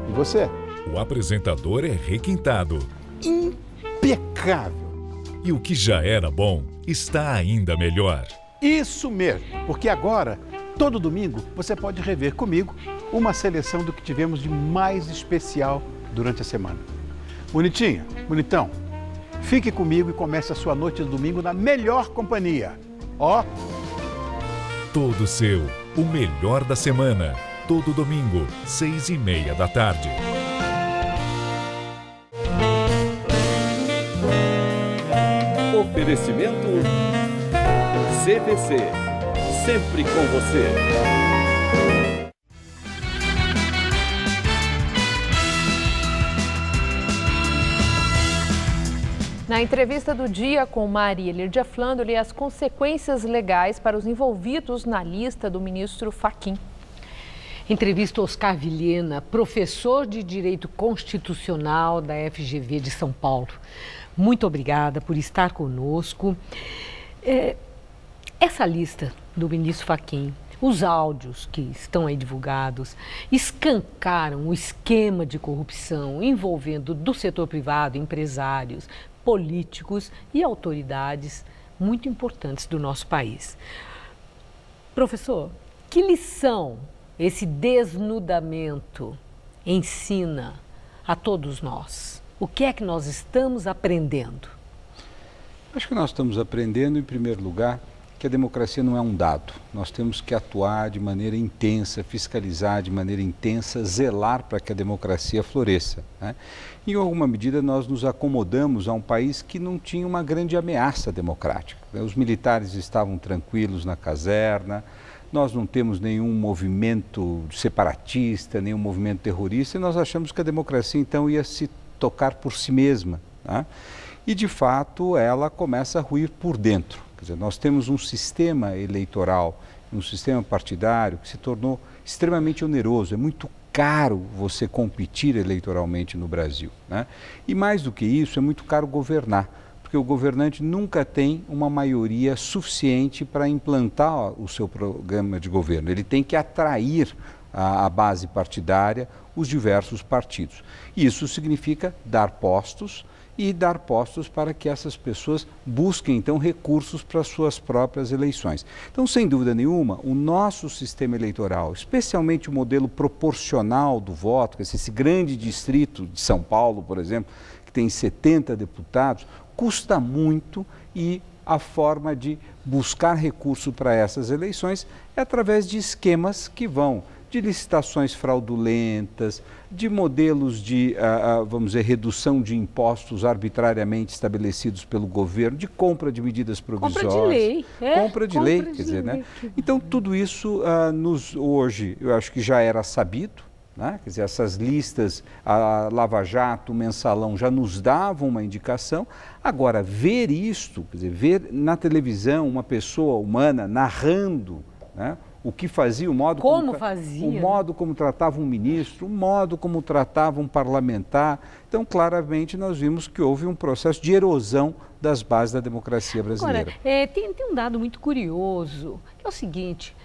e você. O apresentador é requintado. Impecável. E o que já era bom está ainda melhor. Isso mesmo, porque agora, todo domingo, você pode rever comigo uma seleção do que tivemos de mais especial durante a semana. Bonitinha, bonitão, fique comigo e comece a sua noite de domingo na melhor companhia. Ó. Todo seu, o melhor da semana. Todo domingo, 6h30 da tarde. Oferecimento CVC, sempre com você. Na entrevista do dia com Maria Lídia Flandoli, as consequências legais para os envolvidos na lista do ministro Fachin. Entrevista Oscar Vilhena, professor de Direito Constitucional da FGV de São Paulo. Muito obrigada por estar conosco. Essa lista do ministro Fachin, os áudios que estão aí divulgados, escancaram o esquema de corrupção envolvendo do setor privado, empresários, políticos e autoridades muito importantes do nosso país. Professor, que lição esse desnudamento ensina a todos nós? O que é que nós estamos aprendendo? Acho que nós estamos aprendendo, em primeiro lugar, que a democracia não é um dado. Nós temos que atuar de maneira intensa, fiscalizar de maneira intensa, zelar para que a democracia floresça, né? Em alguma medida, nós nos acomodamos a um país que não tinha uma grande ameaça democrática, né? Os militares estavam tranquilos na caserna, nós não temos nenhum movimento separatista, nenhum movimento terrorista, e nós achamos que a democracia, então, ia se tocar por si mesma, né? E, de fato, ela começa a ruir por dentro. Quer dizer, nós temos um sistema eleitoral, um sistema partidário que se tornou extremamente oneroso. É muito caro você competir eleitoralmente no Brasil, né? E mais do que isso, é muito caro governar, porque o governante nunca tem uma maioria suficiente para implantar o seu programa de governo. Ele tem que atrair a base partidária, os diversos partidos. Isso significa dar postos, e dar postos para que essas pessoas busquem, então, recursos para suas próprias eleições. Então, sem dúvida nenhuma, o nosso sistema eleitoral, especialmente o modelo proporcional do voto, esse grande distrito de São Paulo, por exemplo, que tem 70 deputados, custa muito, e a forma de buscar recurso para essas eleições é através de esquemas que vão de licitações fraudulentas, de modelos de, vamos dizer, redução de impostos arbitrariamente estabelecidos pelo governo, de compra de medidas provisórias. Compra de lei. Compra de lei, quer dizer, né? Então, tudo isso hoje, eu acho que já era sabido, né? Quer dizer, essas listas, a Lava Jato, o Mensalão, já nos davam uma indicação. Agora, ver isto, quer dizer, ver na televisão uma pessoa humana narrando, né, o que fazia, o modo como tratava um ministro, o modo como tratava um parlamentar. Então, claramente, nós vimos que houve um processo de erosão das bases da democracia brasileira. Agora, tem um dado muito curioso, que é o seguinte: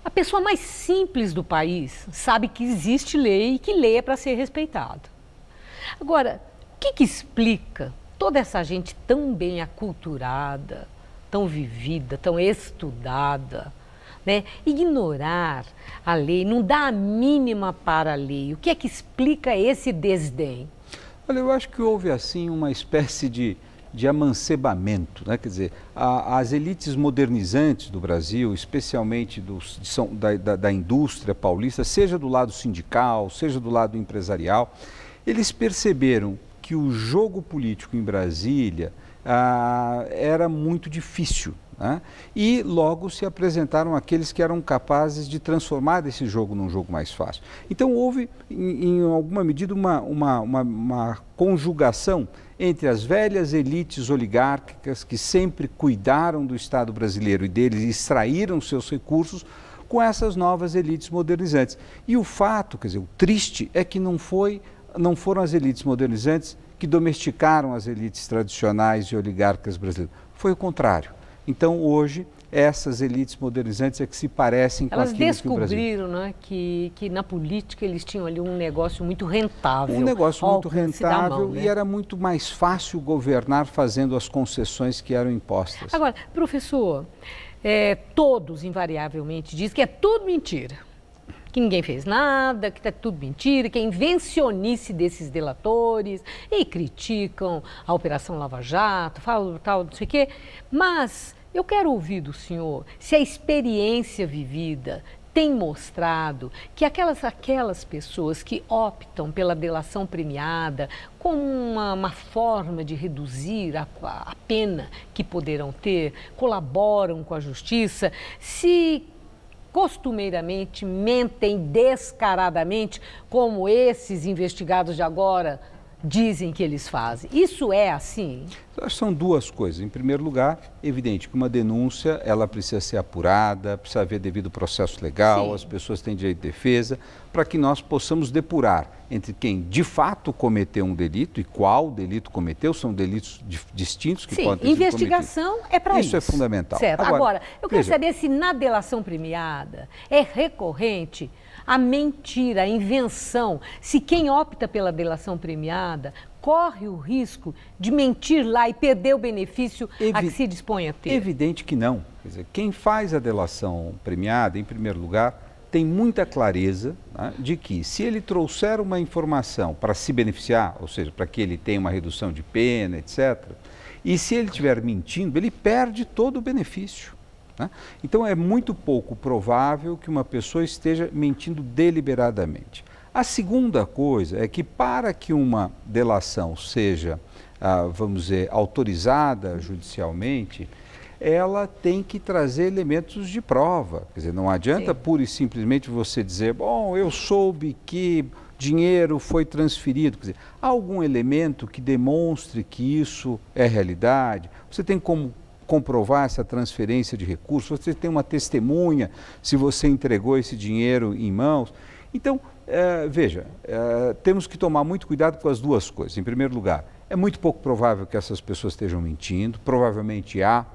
a pessoa mais simples do país sabe que existe lei e que lei é para ser respeitada. Agora, o que explica toda essa gente tão bem aculturada, tão vivida, tão estudada, né, ignorar a lei, não dar a mínima para a lei? O que é que explica esse desdém? Olha, eu acho que houve, assim, uma espécie de amancebamento, né? Quer dizer, as elites modernizantes do Brasil, especialmente da indústria paulista, seja do lado sindical, seja do lado empresarial, eles perceberam que o jogo político em Brasília era muito difícil, né? E logo se apresentaram aqueles que eram capazes de transformar esse jogo num jogo mais fácil. Então houve, em alguma medida, uma conjugação entre as velhas elites oligárquicas que sempre cuidaram do Estado brasileiro e deles extraíram seus recursos, com essas novas elites modernizantes. E o fato, quer dizer, o triste é que não foram as elites modernizantes que domesticaram as elites tradicionais e oligárquicas brasileiras. Foi o contrário. Então, hoje, essas elites modernizantes é que se parecem com aquilo que o Brasil... Elas descobriram, né, que na política eles tinham ali um negócio muito rentável. Um negócio muito rentável, mão, né? E era muito mais fácil governar fazendo as concessões que eram impostas. Agora, professor, todos invariavelmente dizem que é tudo mentira. Que ninguém fez nada, que é tudo mentira, que é invencionice desses delatores, e criticam a Operação Lava Jato, falam tal, não sei o quê. Mas eu quero ouvir do senhor se a experiência vivida tem mostrado que aquelas pessoas que optam pela delação premiada como uma forma de reduzir a pena que poderão ter, colaboram com a justiça, se costumeiramente mentem descaradamente, como esses investigados de agora dizem que eles fazem. Isso é assim? São duas coisas. Em primeiro lugar, evidente que uma denúncia, ela precisa ser apurada, precisa haver devido processo legal, sim, as pessoas têm direito de defesa, para que nós possamos depurar entre quem de fato cometeu um delito e qual delito cometeu, são delitos distintos que sim, podem ter investigação sido é para isso. Isso é fundamental. Certo. Agora eu quero saber se na delação premiada é recorrente a mentira, a invenção, se quem opta pela delação premiada corre o risco de mentir lá e perder o benefício a que se dispõe a ter? Evidente que não. Quer dizer, quem faz a delação premiada, em primeiro lugar, tem muita clareza, né, de que se ele trouxer uma informação para se beneficiar, ou seja, para que ele tenha uma redução de pena, etc., e se ele estiver mentindo, ele perde todo o benefício. Né? Então é muito pouco provável que uma pessoa esteja mentindo deliberadamente. A segunda coisa é que para que uma delação seja, vamos dizer, autorizada judicialmente, ela tem que trazer elementos de prova. Quer dizer, não adianta pura e simplesmente você dizer, bom, eu soube que dinheiro foi transferido. Quer dizer, há algum elemento que demonstre que isso é realidade? Você tem como comprovar essa transferência de recursos? Você tem uma testemunha se você entregou esse dinheiro em mãos? Então, veja, temos que tomar muito cuidado com as duas coisas. Em primeiro lugar, é muito pouco provável que essas pessoas estejam mentindo, provavelmente há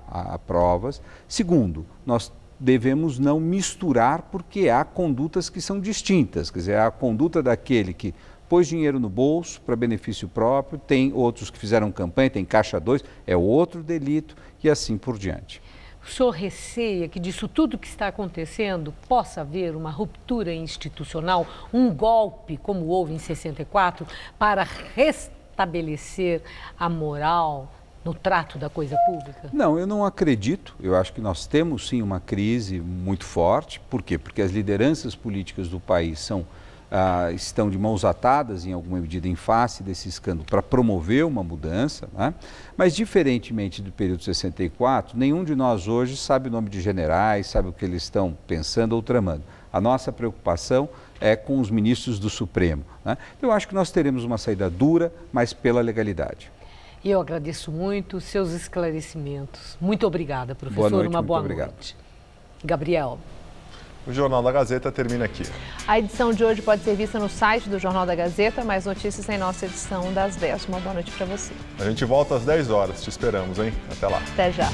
provas. Segundo, nós devemos não misturar porque há condutas que são distintas. Quer dizer, há a conduta daquele que pôs dinheiro no bolso para benefício próprio, tem outros que fizeram campanha, tem caixa 2, é outro delito e assim por diante. O senhor receia que disso tudo que está acontecendo possa haver uma ruptura institucional, um golpe, como houve em 64, para restabelecer a moral no trato da coisa pública? Não, eu não acredito. Eu acho que nós temos sim uma crise muito forte. Por quê? Porque as lideranças políticas do país estão de mãos atadas, em alguma medida, em face desse escândalo, para promover uma mudança, né? Mas, diferentemente do período de 64, nenhum de nós hoje sabe o nome de generais, sabe o que eles estão pensando ou tramando. A nossa preocupação é com os ministros do Supremo, né? Eu acho que nós teremos uma saída dura, mas pela legalidade. E eu agradeço muito os seus esclarecimentos. Muito obrigada, professor. Boa noite, uma boa obrigado. noite. Gabriel. O Jornal da Gazeta termina aqui. A edição de hoje pode ser vista no site do Jornal da Gazeta, mais notícias em nossa edição das 10. Uma boa noite para você. A gente volta às 10 horas. Te esperamos, hein? Até lá. Até já.